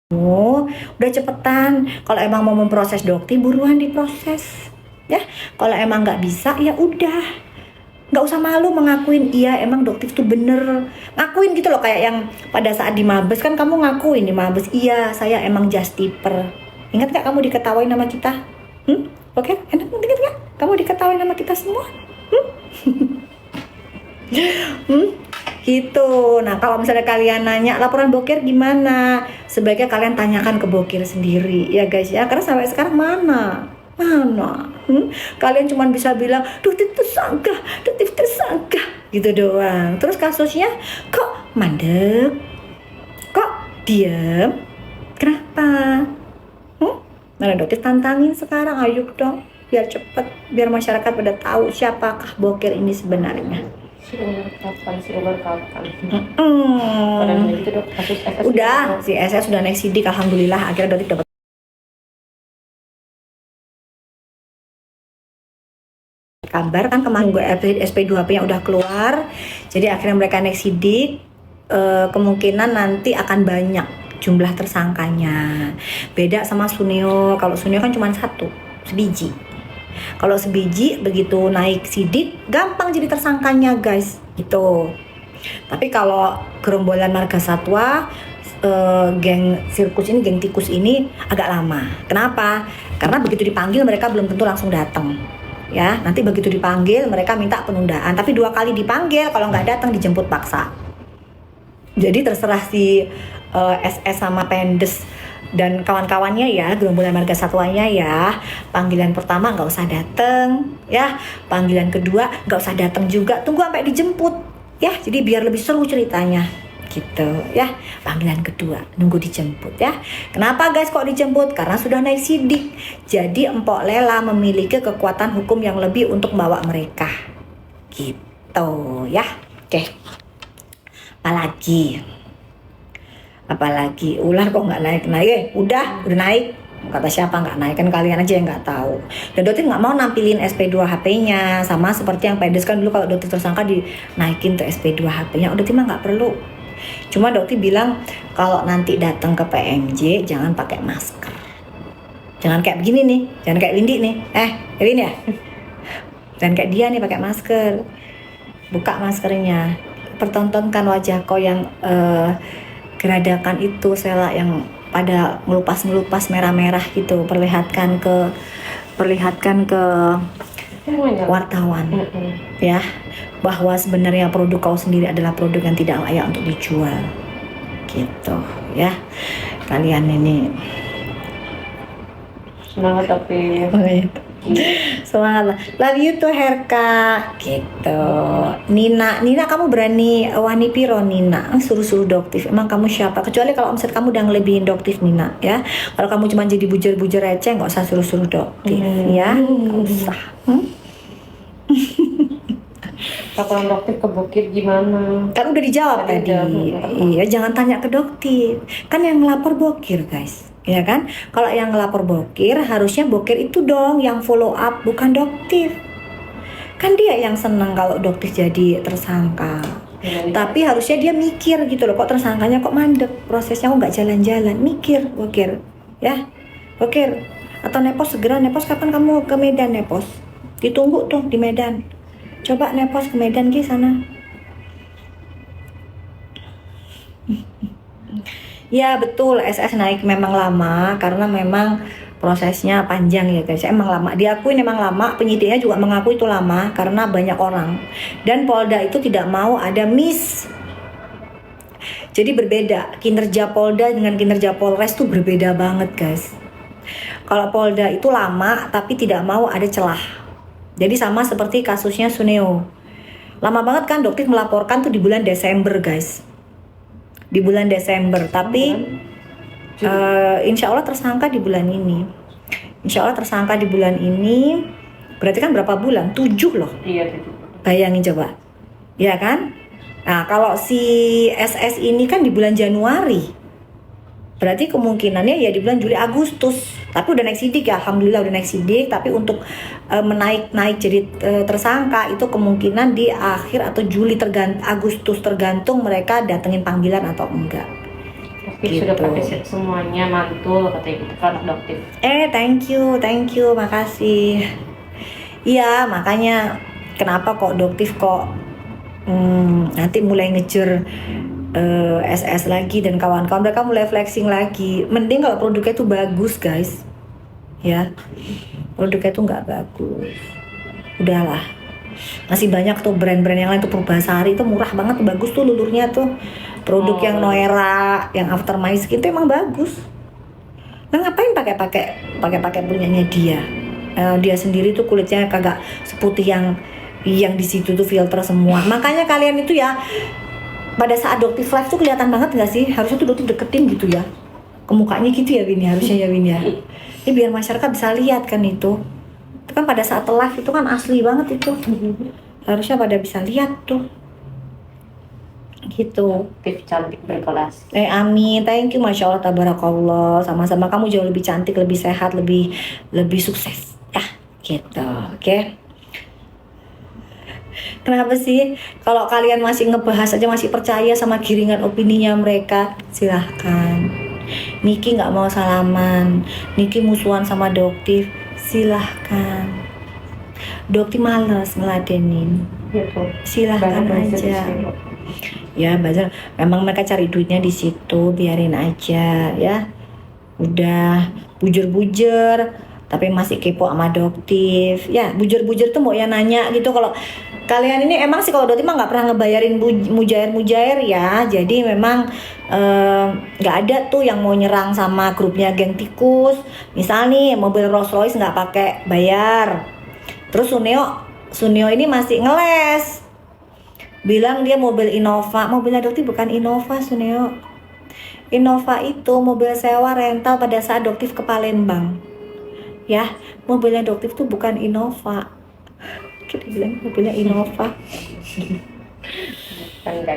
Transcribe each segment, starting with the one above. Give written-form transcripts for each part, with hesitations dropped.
Oh, udah cepetan. Kalau emang mau memproses dokti, buruan diproses. Ya, kalau emang nggak bisa, ya udah. Nggak usah malu mengakuin, iya emang dokter tuh bener. Ngakuin gitu loh, kayak yang pada saat di Mabes kan kamu ngakuin di Mabes, iya saya emang justiper. Ingat nggak kamu diketawain nama kita? Oke, enak ingat nggak? Kamu diketawain nama kita semua? Hmm? Gitu. Nah, kalau misalnya kalian nanya laporan bokir gimana, sebaiknya kalian tanyakan ke bokir sendiri ya guys ya. Karena sampai sekarang mana? Mana? Kalian cuma bisa bilang detektif tersangka gitu doang. Terus kasusnya kok mandek? Kok diem? Kenapa? Mana dokter tantangin sekarang, ayo dong. Biar cepet, biar masyarakat pada tahu siapakah bokir ini sebenarnya. Si Umar kapan? Hmm. Gitu dok, kasus SS Udah, si SS sudah naik sidik, alhamdulillah akhirnya Dotik dapat kabar kan kemarin gue SP2P yang udah keluar. Jadi akhirnya mereka naik sidik. Kemungkinan nanti akan banyak jumlah tersangkanya. Beda sama Suneo. Kalau Suneo kan cuma satu, sebiji. Kalau sebiji begitu naik sidik gampang jadi tersangkanya guys. Gitu. Tapi kalau gerombolan marga satwa, geng sirkus ini, geng tikus ini agak lama. Kenapa? Karena begitu dipanggil mereka belum tentu langsung datang. Ya, nanti begitu dipanggil mereka minta penundaan. Tapi 2 kali dipanggil, kalau nggak datang dijemput paksa. Jadi terserah si SS sama Pendes dan kawan-kawannya ya, gerombolan marga satwanya ya. Panggilan pertama nggak usah datang, ya. Panggilan kedua nggak usah datang juga, tunggu sampai dijemput, ya. Jadi biar lebih seru ceritanya, gitu ya. Panggilan kedua nunggu dijemput ya. Kenapa guys kok dijemput? Karena sudah naik sidik. Jadi Empok Lela memiliki kekuatan hukum yang lebih untuk membawa mereka, gitu ya. Oke. Apalagi ular kok nggak naik, udah naik, kata siapa nggak naik, kan kalian aja yang nggak tahu. Dan Dotit nggak mau nampilin SP2 HP-nya, sama seperti yang Pedes kan dulu kalau Dotit tersangka dinaikin tuh SP2 HP-nya. Dotit mah nggak perlu, cuma Dotit bilang kalau nanti datang ke PMJ jangan pakai masker, jangan kayak begini nih, jangan kayak Windy nih, Win ya, dan kayak dia nih pakai masker, buka maskernya, pertontonkan wajah kau yang geradakan itu, Sela, yang pada ngelupas merah-merah gitu, perlihatkan ke wartawan ya, bahwa sebenarnya produk kau sendiri adalah produk yang tidak layak untuk dijual, gitu ya. Kalian ini semangat tapi semangat, love you tuh Herka, gitu. Nina kamu berani wani piro Nina, suruh doktif, emang kamu siapa? Kecuali kalau omset kamu udah ngelebihin doktif Nina ya. Kalau kamu cuma jadi bujer-bujer receh nggak usah suruh doktif ya, nggak usah. laporan dokter ke bokir gimana? Kan udah dijawab tadi. Iya, jangan tanya ke dokter, kan yang ngelapor bokir guys, ya kan? Kalau yang ngelapor bokir, harusnya bokir itu dong yang follow up, bukan dokter. Kan dia yang seneng kalau dokter jadi tersangka. Tapi harusnya dia mikir gitu loh, kok tersangkanya kok mandek, prosesnya kok nggak jalan-jalan, mikir bokir ya. Bokir atau Nepos, segera Nepos, kapan kamu ke Medan Nepos? Ditunggu tuh di Medan, coba Nepos ke Medan Ki sana. Ya betul, SS naik memang lama karena memang prosesnya panjang ya guys, emang lama, diakui memang lama, penyidiknya juga mengakui itu lama karena banyak orang, dan Polda itu tidak mau ada miss. Jadi berbeda, kinerja Polda dengan kinerja Polres tuh berbeda banget guys. Kalau Polda itu lama tapi tidak mau ada celah. Jadi sama seperti kasusnya Suneo, lama banget kan dokter melaporkan tuh di bulan Desember guys, di bulan Desember, tapi insya Allah tersangka di bulan ini. Insya Allah tersangka di bulan ini, berarti kan berapa bulan? 7 loh. Iya, bayangin coba, ya kan? Nah kalau si SS ini kan di bulan Januari, berarti kemungkinannya ya di bulan Juli Agustus. Tapi udah naik sidik ya, alhamdulillah udah naik sidik. Tapi untuk naik jadi tersangka itu kemungkinan di akhir atau Juli, Agustus, tergantung mereka datengin panggilan atau enggak. Sudah gitu. pakai set semuanya, mantul katanya gitu produk dokter. Thank you, makasih. Iya, makanya kenapa kok Doktif kok nanti mulai ngejar SS lagi dan kawan-kawan, mereka mulai flexing lagi. Mending kalau produknya itu bagus guys, ya produknya itu nggak bagus, udahlah. Masih banyak tuh brand-brand yang lain tuh, Purbasari itu murah banget, bagus tuh lulurnya tuh. Produk yang Noera, yang After My Skin itu emang bagus. Nah ngapain pakai punyanya dia? Dia sendiri tuh kulitnya kagak seputih yang di situ tuh filter semua. Makanya kalian itu ya pada saat Doktif Live tuh kelihatan banget nggak sih? Harusnya tuh Doktif deketin gitu ya ke mukanya gitu ya Win ya, harusnya ya Win ya. Ini biar masyarakat bisa lihat kan itu. Itu kan pada saat live itu kan asli banget itu. Harusnya pada bisa lihat tuh. Gitu. Doktif cantik berkelas. Amin, thank you, masya Allah, tabarakallah. Sama-sama, kamu jauh lebih cantik, lebih sehat, lebih sukses ya, gitu. Oke. Kenapa sih kalau kalian masih ngebahas aja, masih percaya sama giringan opininya mereka? Silahkan. Niki nggak mau salaman, Niki musuhan sama Doktif, silahkan. Doktif males ngeladenin, Gitu. silahkan Banyak aja. belajar. Ya belajar, memang mereka cari duitnya di situ, biarin aja ya. Udah bujur-bujur tapi masih kepo sama Doktif. Ya bujur-bujur tuh mau ya nanya gitu. Kalau kalian ini emang sih kalau Doktif mah nggak pernah ngebayarin mujair ya. Jadi memang nggak ada tuh yang mau nyerang sama grupnya geng tikus. Misal nih mobil Rolls Royce nggak pakai bayar. Terus Suneo ini masih ngeles, bilang dia mobil Innova. Mobilnya Doktif bukan Innova, Suneo. Innova itu mobil sewa rental pada saat Doktif ke Palembang. Ya, mobilnya Doktif tuh bukan Innova. Kita bilang mobilnya Innova.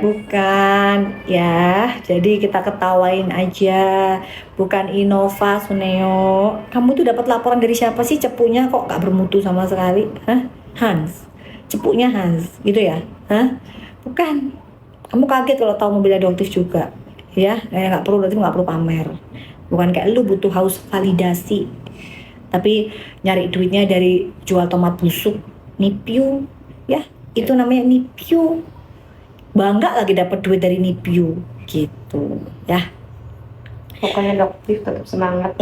Bukan ya, jadi kita ketawain aja. Bukan Innova, Suneo. Kamu tuh dapat laporan dari siapa sih? Cepunya kok gak bermutu sama sekali? Hah? Hans. Cepunya Hans, gitu ya? Hah? Bukan. Kamu kaget kalau tahu mobilnya Doktif juga. Ya, nggak perlu, Doktif nggak perlu pamer. Bukan kayak lu butuh haus validasi. Tapi nyari duitnya dari jual tomat busuk, nipiu, ya itu namanya nipiu. Bangga lagi dapat duit dari nipiu, gitu, ya. Pokoknya Doktif tetap semangat.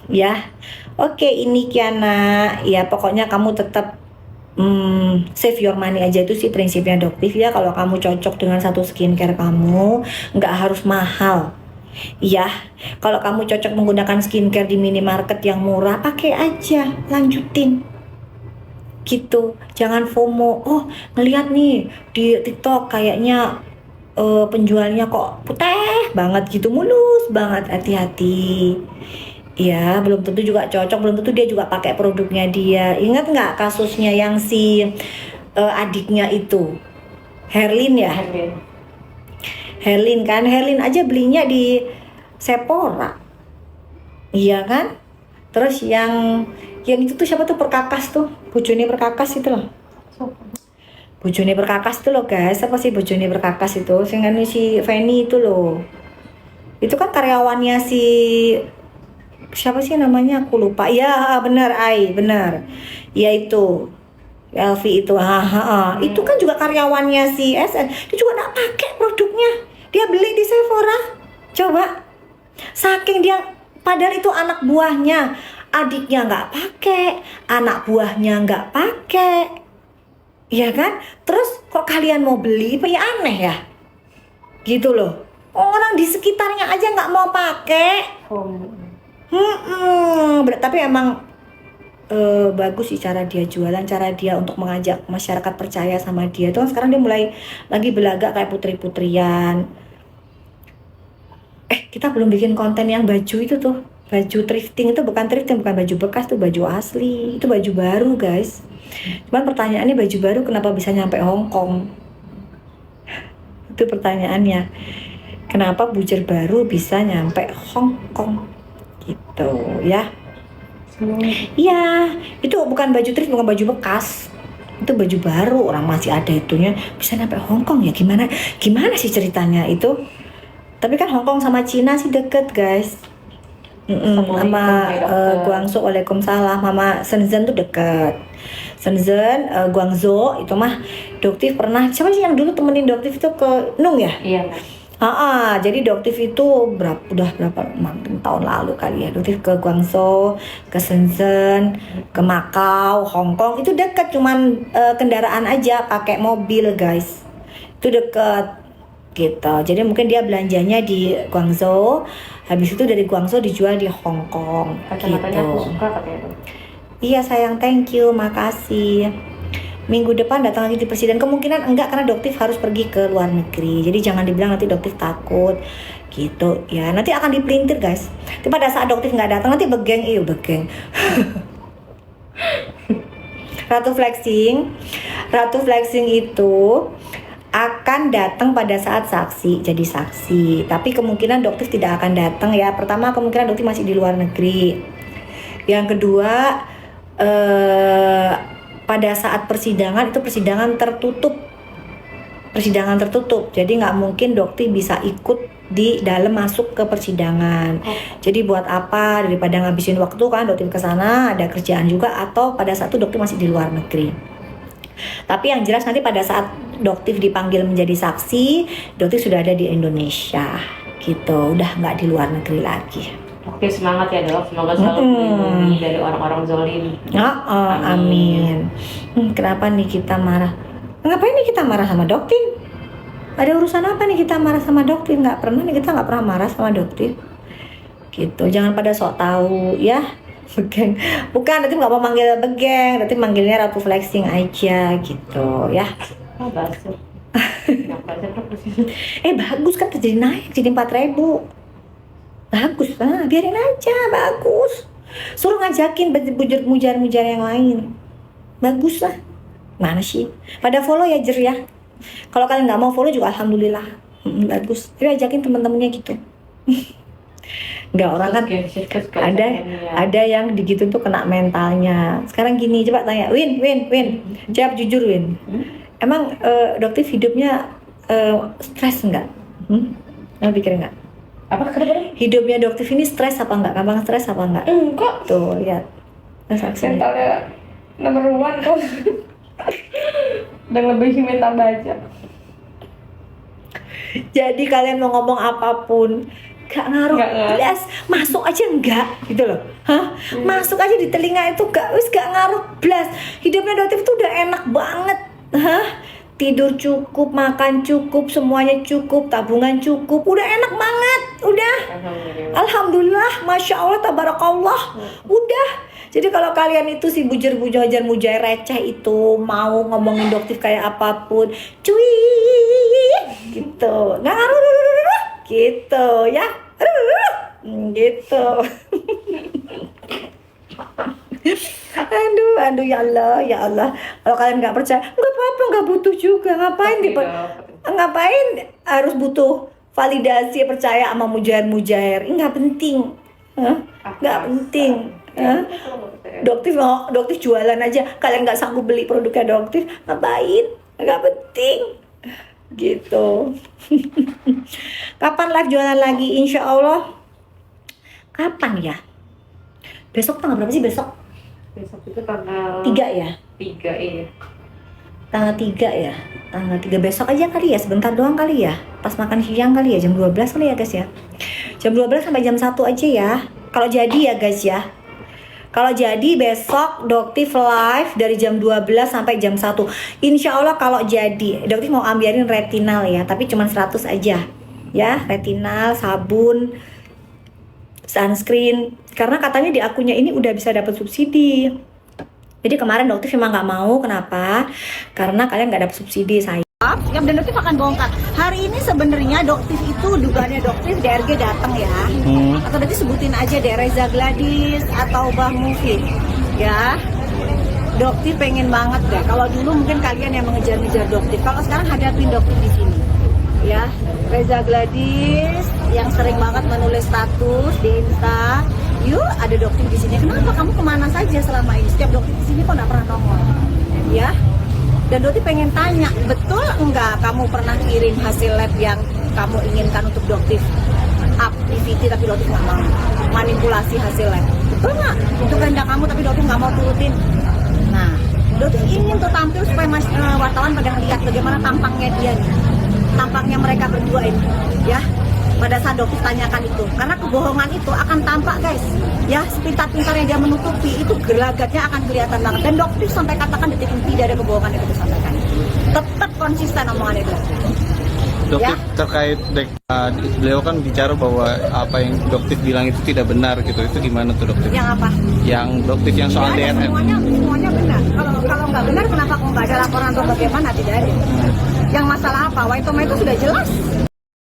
Ya, oke ini Kiana, ya pokoknya kamu tetap save your money aja, itu sih prinsipnya Doktif ya. Kalau kamu cocok dengan satu skincare kamu, nggak harus mahal. Iya, kalau kamu cocok menggunakan skincare di minimarket yang murah, pakai aja, lanjutin. Gitu, jangan FOMO. Oh, ngeliat nih di TikTok kayaknya penjualnya kok putih banget gitu, mulus banget. Hati-hati. Ya, belum tentu juga cocok, belum tentu dia juga pakai produknya dia. Ingat nggak kasusnya yang si adiknya itu, Herlin ya? Herlin kan, Herlin aja belinya di Sephora, iya kan? Terus yang itu tuh siapa tuh, Perkakas tuh, bojone Perkakas itu loh. Bojone Perkakas itu loh guys, apa sih bojone Perkakas itu? Sehingga si Feni itu loh. Itu kan karyawannya si siapa sih namanya, aku lupa. Ya benar, benar. Ya itu Elvi itu, itu kan juga karyawannya si SN. Dia juga nggak pakai produknya, dia beli di Sephora. Coba, saking dia, padahal itu anak buahnya, adiknya nggak pakai, anak buahnya nggak pakai, ya kan? Terus kok kalian mau beli? Apa ya, aneh ya, gitu loh. Orang di sekitarnya aja nggak mau pakai. Tapi emang bagus sih cara dia jualan, cara dia untuk mengajak masyarakat percaya sama dia. Tuh sekarang dia mulai lagi belagak kayak putri-putrian. Kita belum bikin konten yang baju itu tuh, baju thrifting. Itu bukan thrifting, bukan baju bekas, tuh baju asli, itu baju baru guys. Cuman pertanyaannya, baju baru kenapa bisa nyampe Hong Kong? Itu pertanyaannya, kenapa bujur baru bisa nyampe Hong Kong gitu ya. Iya, itu bukan baju thrift, bukan baju bekas. Itu baju baru, orang masih ada itunya, bisa sampai Hong Kong ya. Gimana sih ceritanya itu? Tapi kan Hong Kong sama Cina sih deket guys. Sama Guangzhou, waalaikumsalam, sama Shenzhen tuh deket. Shenzhen, Guangzhou itu mah Doktif pernah. Siapa sih yang dulu temenin Doktif itu ke Nung ya? Iya. Jadi Doktif itu udah berapa tahun lalu kali ya. Doktif ke Guangzhou, ke Shenzhen, ke Macau, Hong Kong itu dekat, cuman kendaraan aja, pakai mobil guys. Itu dekat gitu. Jadi mungkin dia belanjanya di Guangzhou, habis itu dari Guangzhou dijual di Hong Kong Kacamatanya gitu. aku suka katanya tuh. Iya sayang, thank you, makasih. Minggu depan datang lagi di presiden, kemungkinan enggak karena Doktif harus pergi ke luar negeri. Jadi jangan dibilang nanti Doktif takut gitu ya. Nanti akan dipelintir guys. Tapi pada saat Doktif nggak datang nanti begeng, begeng. Ratu flexing itu akan datang pada saat saksi, jadi saksi. Tapi kemungkinan Doktif tidak akan datang ya. Pertama kemungkinan Doktif masih di luar negeri. Yang kedua pada saat persidangan itu persidangan tertutup, jadi nggak mungkin Doktif bisa ikut di dalam masuk ke persidangan. Jadi buat apa daripada ngabisin waktu kan Doktif ke sana, ada kerjaan juga, atau pada saat itu Doktif masih di luar negeri. Tapi yang jelas nanti pada saat Doktif dipanggil menjadi saksi, Doktif sudah ada di Indonesia gitu, udah nggak di luar negeri lagi. Oke, semangat ya Dok, semoga selalu dilindungi dari orang-orang zalim. Amin. Kenapa nih kita marah? Ngapain nih kita marah sama Doktif? Ada urusan apa nih kita marah sama Doktif? Nggak pernah nih, kita nggak pernah marah sama Doktif. Gitu, jangan pada sok tahu ya. Begeng. Bukan, nanti nggak mau manggil begeng, nanti manggilnya Ratu Flexing aja gitu ya. Basuh. Bagus kan, jadi naik jadi 4.000. Bagus, biarin aja, bagus. Suruh ngajakin mujar yang lain. Bagus lah. Mana sih? Pada follow ya Jer ya. Kalau kalian nggak mau follow juga alhamdulillah. Bagus. Tapi ajakin teman-temannya gitu. Nggak, orang kan ada yang digitu tuh kena mentalnya. Sekarang gini, coba tanya, Win. Jawab jujur Win. Emang Doktif hidupnya stres nggak? Kamu pikir nggak? Apa kenapa? Hidupnya Doktif ini stres apa enggak? Gampang stres apa enggak? Enggak. Tuh, lihat. Mentalnya nomor 1 kan. Dan lebih mental baja. Jadi kalian mau ngomong apapun gak ngaruh. Jelas, masuk aja enggak gitu loh. Masuk aja di telinga itu gak ngaruh blas. Hidupnya Doktif tuh udah enak banget. Tidur cukup, makan cukup, semuanya cukup, tabungan cukup, udah enak banget, udah. Alhamdulillah, masya Allah, tabarakallah, udah. Jadi kalau kalian itu si mujar receh itu mau ngomongin Doktif kayak apapun, cuy, gitu, nggak ngaruh, gitu ya, gitu. Aduh ya Allah. Kalau kalian nggak percaya, nggak apa-apa, nggak butuh juga. Ngapain harus butuh validasi percaya sama mujair? Nggak penting, nggak penting. Doktif jualan aja. Kalian nggak sanggup beli produknya Doktif, ngapain? Nggak penting, gitu. Kapan live jualan lagi? Insya Allah. Kapan ya? Besok tanggal berapa sih besok? Besok itu tanggal 3 ya? 3 iya. Tanggal 3 ya? Tanggal 3 besok aja kali ya, sebentar doang kali ya. Pas makan siang kali ya, jam 12 kali ya guys ya. Jam 12 sampai jam 1 aja ya. Kalau jadi ya guys ya. Kalau jadi besok Doktif live dari jam 12 sampai jam 1. Insya Allah kalau jadi, Doktif mau ambilin retinal ya, tapi cuma 100 aja. Ya, retinal, sabun, sunscreen, karena katanya di akunnya ini udah bisa dapat subsidi. Jadi kemarin Doktif emang nggak mau, kenapa? Karena kalian nggak dapat subsidi saya. Ya, dan Doktif akan bongkar. Hari ini sebenarnya Doktif itu dugaannya Doktif DRG datang ya. Atau nanti sebutin aja deh Reza Gladys atau Bah Mufid. Ya. Doktif pengen banget deh. Kalau dulu mungkin kalian yang mengejar-ngejar Doktif. Kalau sekarang hadapin Doktif di sini. Ya, Reza Gladys yang sering banget menulis status di Insta. Yuk, ada Doktif di sini. Kenapa kamu kemana saja selama ini? Setiap Doktif di sini kok nggak pernah nongol? Ya. Dan Doktif pengen tanya, betul enggak kamu pernah kirim hasil lab yang kamu inginkan untuk doktif activity tapi doktif nggak mau, manipulasi hasilnya, betul nggak? Itu kehendak kamu tapi doktif nggak mau turutin. Nah, doktif ingin tuh tampil supaya wartawan pada ngeliat bagaimana tampangnya dia nih, tampangnya mereka berdua ini, ya. Pada saat doktif tanyakan itu, karena kebohongan itu akan tampak guys, ya sepintar-pintarnya dia menutupi itu gelagatnya akan kelihatan banget. Dan doktif sampai katakan detik ini tidak ada kebohongan yang disampaikan, tetap konsisten omongannya itu. Dokter Ya. terkait beliau kan bicara bahwa apa yang dokter bilang itu tidak benar gitu. Itu gimana tuh dokter? Yang apa? Yang dokter yang soal Tidak ada, DNM. semuanya benar. Kalau nggak benar kenapa kok nggak ada laporan atau bagaimana? Tidak ada. Yang masalah apa? Waitoma itu sudah jelas